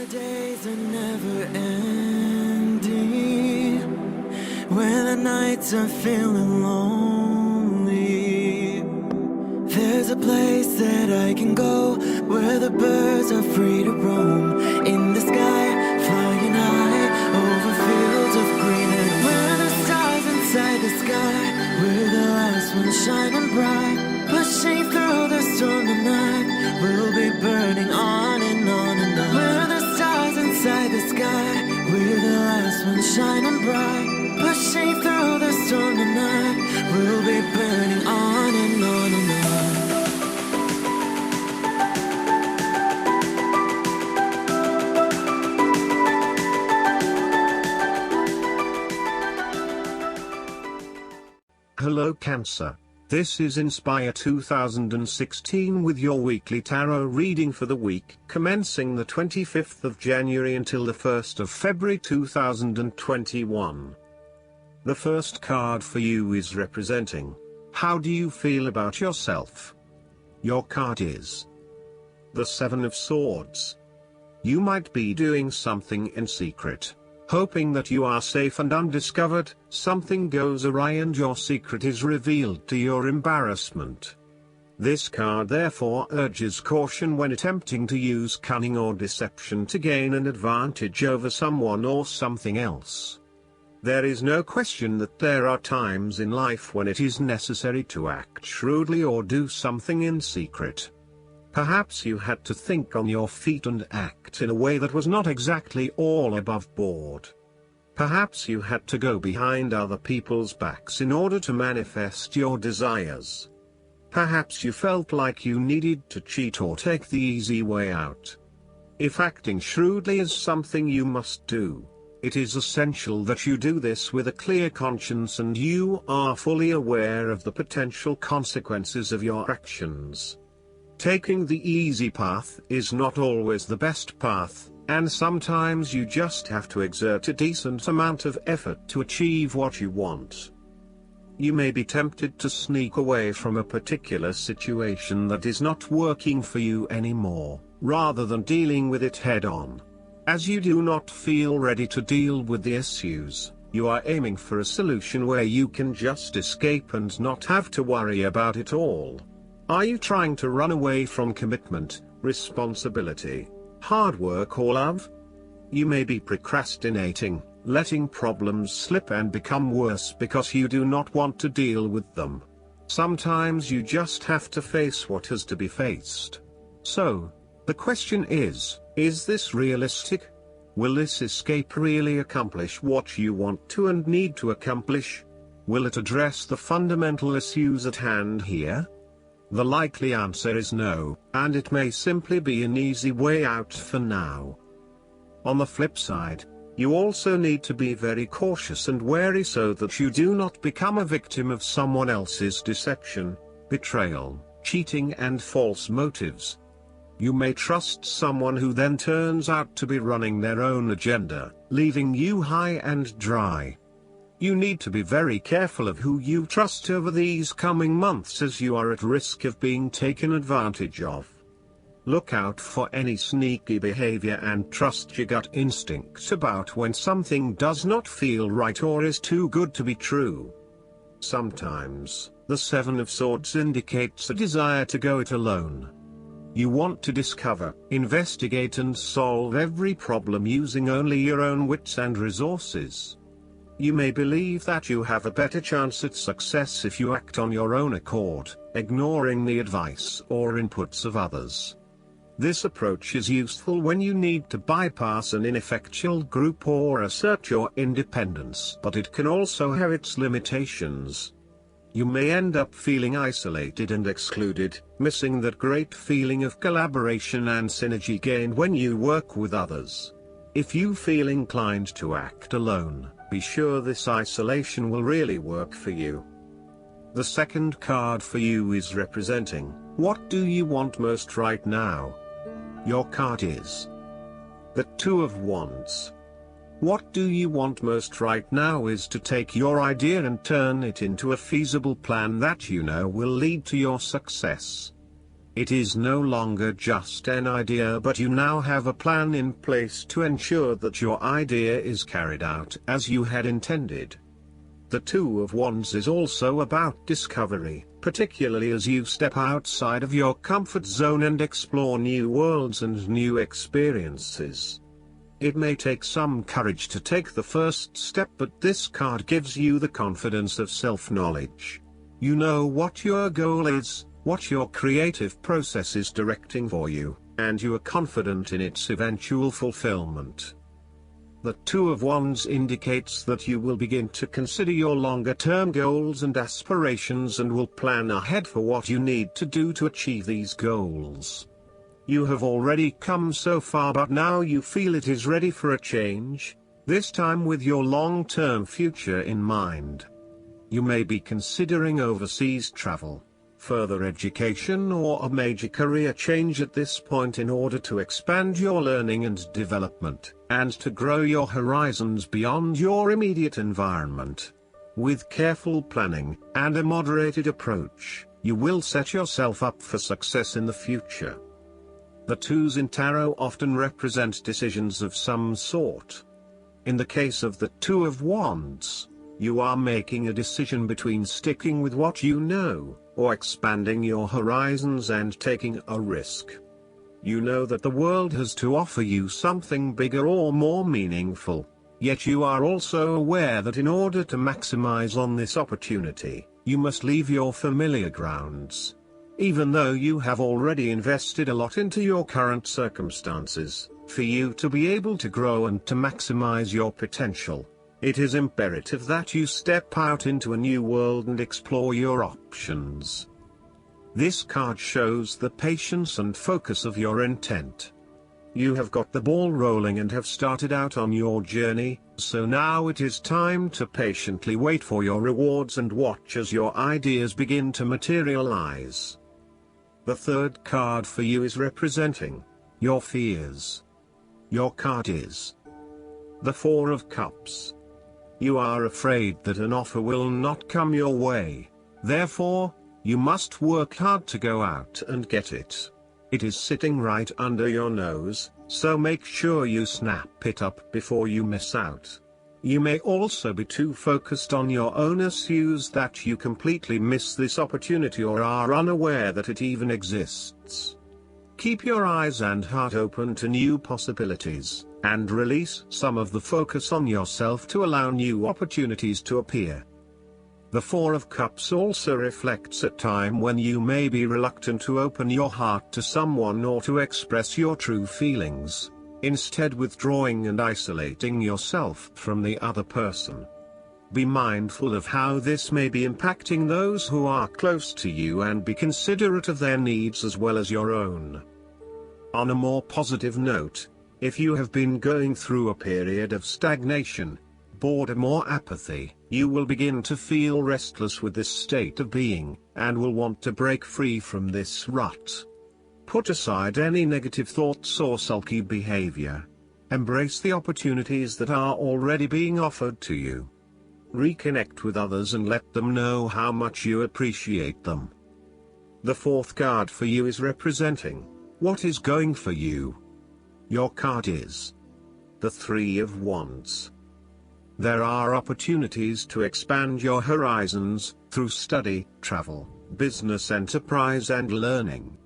days are never ending, when the nights are feeling lonely. There's a place that I can go, where the birds are free to roam, in the sky, flying high, over fields of green. And where the stars inside the sky, we're the last ones shining bright, pushing through the storm tonight. We'll be burning on and on and on. We're the stars inside the sky, we're the last ones shining bright, pushing through the storm tonight. We'll be burning on and on and on. Hello Cancer. This is Inspire 2016 with your weekly tarot reading for the week commencing the 25th of January until the 1st of February 2021. The first card for you is representing, how do you feel about yourself? Your card is the Seven of Swords. You might be doing something in secret, hoping that you are safe and undiscovered. Something goes awry and your secret is revealed to your embarrassment. This card therefore urges caution when attempting to use cunning or deception to gain an advantage over someone or something else. There is no question that there are times in life when it is necessary to act shrewdly or do something in secret. Perhaps you had to think on your feet and act in a way that was not exactly all above board. Perhaps you had to go behind other people's backs in order to manifest your desires. Perhaps you felt like you needed to cheat or take the easy way out. If acting shrewdly is something you must do, it is essential that you do this with a clear conscience and you are fully aware of the potential consequences of your actions. Taking the easy path is not always the best path, and sometimes you just have to exert a decent amount of effort to achieve what you want. You may be tempted to sneak away from a particular situation that is not working for you anymore, rather than dealing with it head-on. As you do not feel ready to deal with the issues, you are aiming for a solution where you can just escape and not have to worry about it all. Are you trying to run away from commitment, responsibility, hard work or love? You may be procrastinating, letting problems slip and become worse because you do not want to deal with them. Sometimes you just have to face what has to be faced. So, the question is this realistic? Will this escape really accomplish what you want to and need to accomplish? Will it address the fundamental issues at hand here? The likely answer is no, and it may simply be an easy way out for now. On the flip side, you also need to be very cautious and wary so that you do not become a victim of someone else's deception, betrayal, cheating and false motives. You may trust someone who then turns out to be running their own agenda, leaving you high and dry. You need to be very careful of who you trust over these coming months as you are at risk of being taken advantage of. Look out for any sneaky behavior and trust your gut instincts about when something does not feel right or is too good to be true. Sometimes, the Seven of Swords indicates a desire to go it alone. You want to discover, investigate and solve every problem using only your own wits and resources. You may believe that you have a better chance at success if you act on your own accord, ignoring the advice or inputs of others. This approach is useful when you need to bypass an ineffectual group or assert your independence, but it can also have its limitations. You may end up feeling isolated and excluded, missing that great feeling of collaboration and synergy gained when you work with others. If you feel inclined to act alone, be sure this isolation will really work for you. The second card for you is representing, what do you want most right now? Your card is the Two of Wands. What do you want most right now is to take your idea and turn it into a feasible plan that you know will lead to your success. It is no longer just an idea, but you now have a plan in place to ensure that your idea is carried out as you had intended. The Two of Wands is also about discovery, particularly as you step outside of your comfort zone and explore new worlds and new experiences. It may take some courage to take the first step, but this card gives you the confidence of self-knowledge. You know what your goal is, what your creative process is directing for you, and you are confident in its eventual fulfillment. The Two of Wands indicates that you will begin to consider your longer-term goals and aspirations and will plan ahead for what you need to do to achieve these goals. You have already come so far, but now you feel it is ready for a change, this time with your long-term future in mind. You may be considering overseas travel, further education, or a major career change at this point in order to expand your learning and development, and to grow your horizons beyond your immediate environment. With careful planning and a moderated approach, you will set yourself up for success in the future. The twos in tarot often represent decisions of some sort. In the case of the Two of Wands, you are making a decision between sticking with what you know, or expanding your horizons and taking a risk. You know that the world has to offer you something bigger or more meaningful, yet you are also aware that in order to maximize on this opportunity, you must leave your familiar grounds. Even though you have already invested a lot into your current circumstances, for you to be able to grow and to maximize your potential, it is imperative that you step out into a new world and explore your options. This card shows the patience and focus of your intent. You have got the ball rolling and have started out on your journey, so now it is time to patiently wait for your rewards and watch as your ideas begin to materialize. The third card for you is representing your fears. Your card is the Four of Cups. You are afraid that an offer will not come your way. Therefore, you must work hard to go out and get it. It is sitting right under your nose, so make sure you snap it up before you miss out. You may also be too focused on your own issues that you completely miss this opportunity or are unaware that it even exists. Keep your eyes and heart open to new possibilities, and release some of the focus on yourself to allow new opportunities to appear. The Four of Cups also reflects a time when you may be reluctant to open your heart to someone or to express your true feelings, instead withdrawing and isolating yourself from the other person. Be mindful of how this may be impacting those who are close to you and be considerate of their needs as well as your own. On a more positive note, if you have been going through a period of stagnation, boredom or apathy, you will begin to feel restless with this state of being, and will want to break free from this rut. Put aside any negative thoughts or sulky behavior. Embrace the opportunities that are already being offered to you. Reconnect with others and let them know how much you appreciate them. The fourth card for you is representing what is going for you. Your card is the Three of Wands. There are opportunities to expand your horizons through study, travel, business enterprise and learning.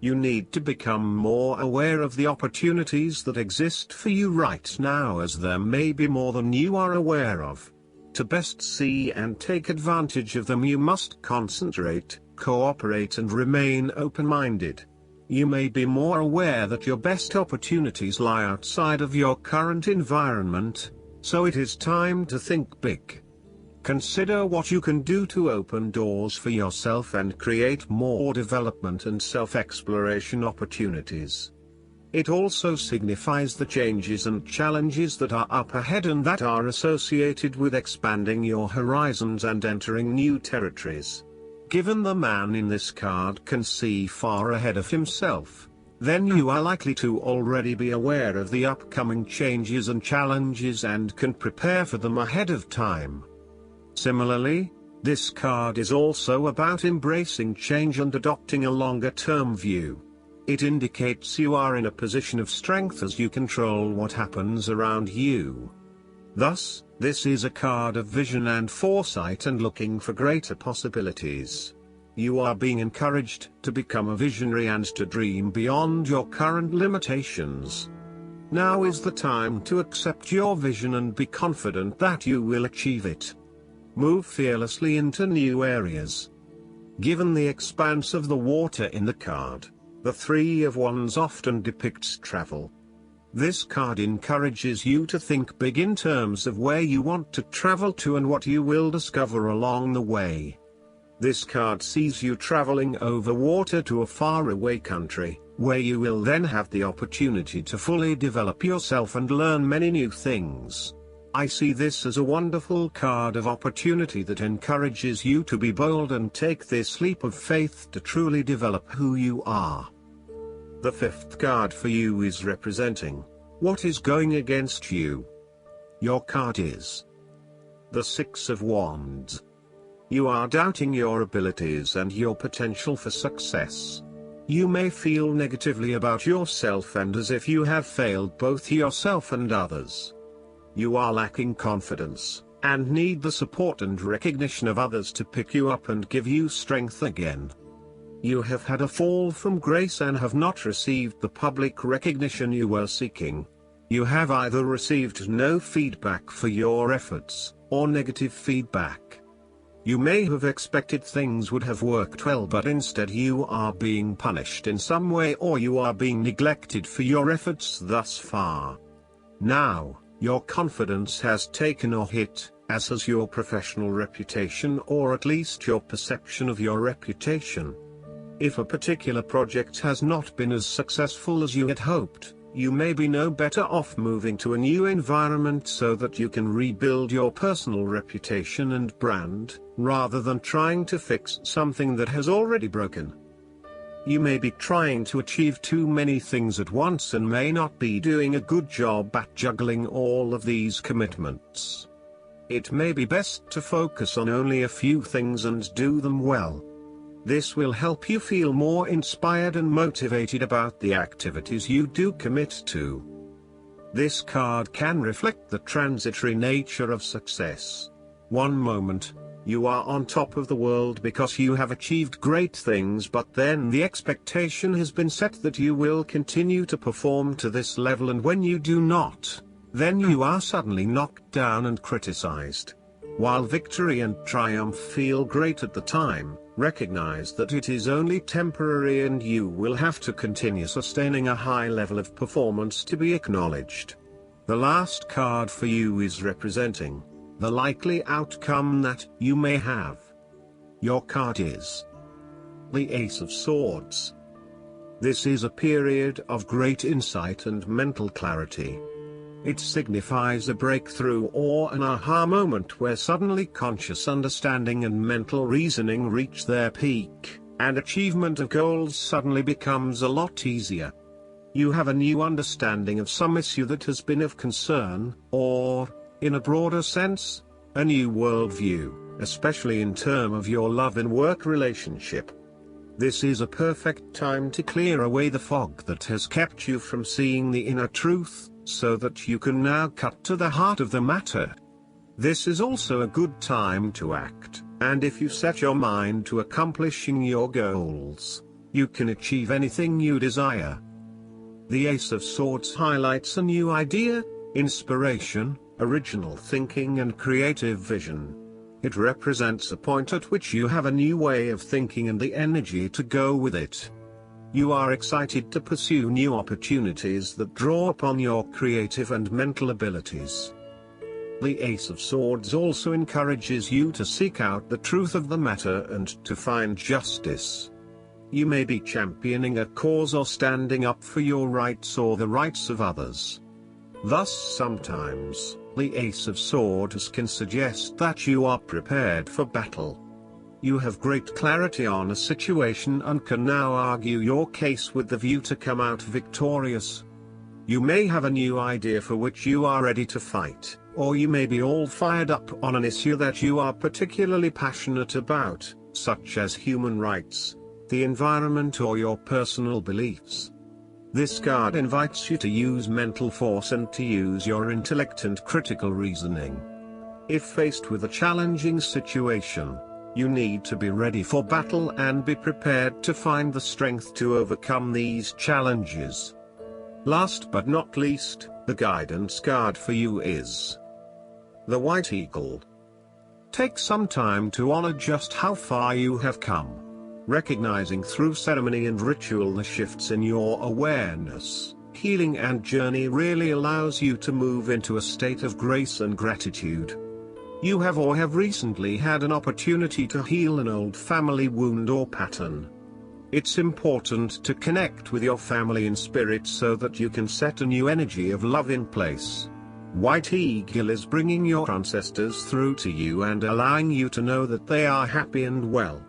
You need to become more aware of the opportunities that exist for you right now, as there may be more than you are aware of. To best see and take advantage of them, you must concentrate, cooperate and remain open-minded. You may be more aware that your best opportunities lie outside of your current environment, so it is time to think big. Consider what you can do to open doors for yourself and create more development and self-exploration opportunities. It also signifies the changes and challenges that are up ahead and that are associated with expanding your horizons and entering new territories. Given the man in this card can see far ahead of himself, then you are likely to already be aware of the upcoming changes and challenges and can prepare for them ahead of time. Similarly, This card is also about embracing change and adopting a longer-term view. It indicates you are in a position of strength as you control what happens around you. Thus, this is a card of vision and foresight and looking for greater possibilities. You are being encouraged to become a visionary and to dream beyond your current limitations. Now is the time to accept your vision and be confident that you will achieve it. Move fearlessly into new areas. Given the expanse of the water in the card, the Three of Wands often depicts travel. This card encourages you to think big in terms of where you want to travel to and what you will discover along the way. This card sees you traveling over water to a faraway country, where you will then have the opportunity to fully develop yourself and learn many new things. I see this as a wonderful card of opportunity that encourages you to be bold and take this leap of faith to truly develop who you are. The fifth card for you is representing what is going against you. Your card is the Six of Wands. You are doubting your abilities and your potential for success. You may feel negatively about yourself and as if you have failed both yourself and others. You are lacking confidence, and need the support and recognition of others to pick you up and give you strength again. You have had a fall from grace and have not received the public recognition you were seeking. You have either received no feedback for your efforts, or negative feedback. You may have expected things would have worked well, but instead you are being punished in some way, or you are being neglected for your efforts thus far. Now, your confidence has taken a hit, as has your professional reputation, or at least your perception of your reputation. If a particular project has not been as successful as you had hoped, you may be no better off moving to a new environment so that you can rebuild your personal reputation and brand, rather than trying to fix something that has already broken. You may be trying to achieve too many things at once and may not be doing a good job at juggling all of these commitments. It may be best to focus on only a few things and do them well. This will help you feel more inspired and motivated about the activities you do commit to. This card can reflect the transitory nature of success. One moment, you are on top of the world because you have achieved great things, but then the expectation has been set that you will continue to perform to this level, and when you do not, then you are suddenly knocked down and criticized. While victory and triumph feel great at the time, recognize that it is only temporary and you will have to continue sustaining a high level of performance to be acknowledged. The last card for you is representing the likely outcome that you may have. Your card is the Ace of Swords. This is a period of great insight and mental clarity. It signifies a breakthrough or an aha moment where suddenly conscious understanding and mental reasoning reach their peak, and achievement of goals suddenly becomes a lot easier. You have a new understanding of some issue that has been of concern, or, in a broader sense, a new worldview, especially in terms of your love and work relationship. This is a perfect time to clear away the fog that has kept you from seeing the inner truth, so that you can now cut to the heart of the matter. This is also a good time to act, and if you set your mind to accomplishing your goals, you can achieve anything you desire. The Ace of Swords highlights a new idea, inspiration, original thinking and creative vision. It represents a point at which you have a new way of thinking and the energy to go with it. You are excited to pursue new opportunities that draw upon your creative and mental abilities. The Ace of Swords also encourages you to seek out the truth of the matter and to find justice. You may be championing a cause or standing up for your rights or the rights of others. Thus sometimes, the Ace of Swords can suggest that you are prepared for battle. You have great clarity on a situation and can now argue your case with the view to come out victorious. You may have a new idea for which you are ready to fight, or you may be all fired up on an issue that you are particularly passionate about, such as human rights, the environment, or your personal beliefs. This card invites you to use mental force and to use your intellect and critical reasoning. If faced with a challenging situation, you need to be ready for battle and be prepared to find the strength to overcome these challenges. Last but not least, the guidance card for you is the White Eagle. Take some time to honor just how far you have come, recognizing through ceremony and ritual the shifts in your awareness. Healing and journey really allows you to move into a state of grace and gratitude. You have or have recently had an opportunity to heal an old family wound or pattern. It's important to connect with your family in spirit so that you can set a new energy of love in place. White Eagle is bringing your ancestors through to you and allowing you to know that they are happy and well.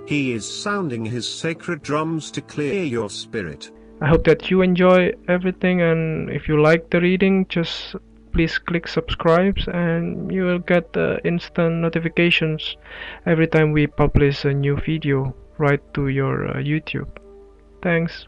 He is sounding his sacred drums to clear your spirit. I hope that you enjoy everything, and if you like the reading, just please click subscribe and you will get instant notifications every time we publish a new video right to your YouTube. Thanks.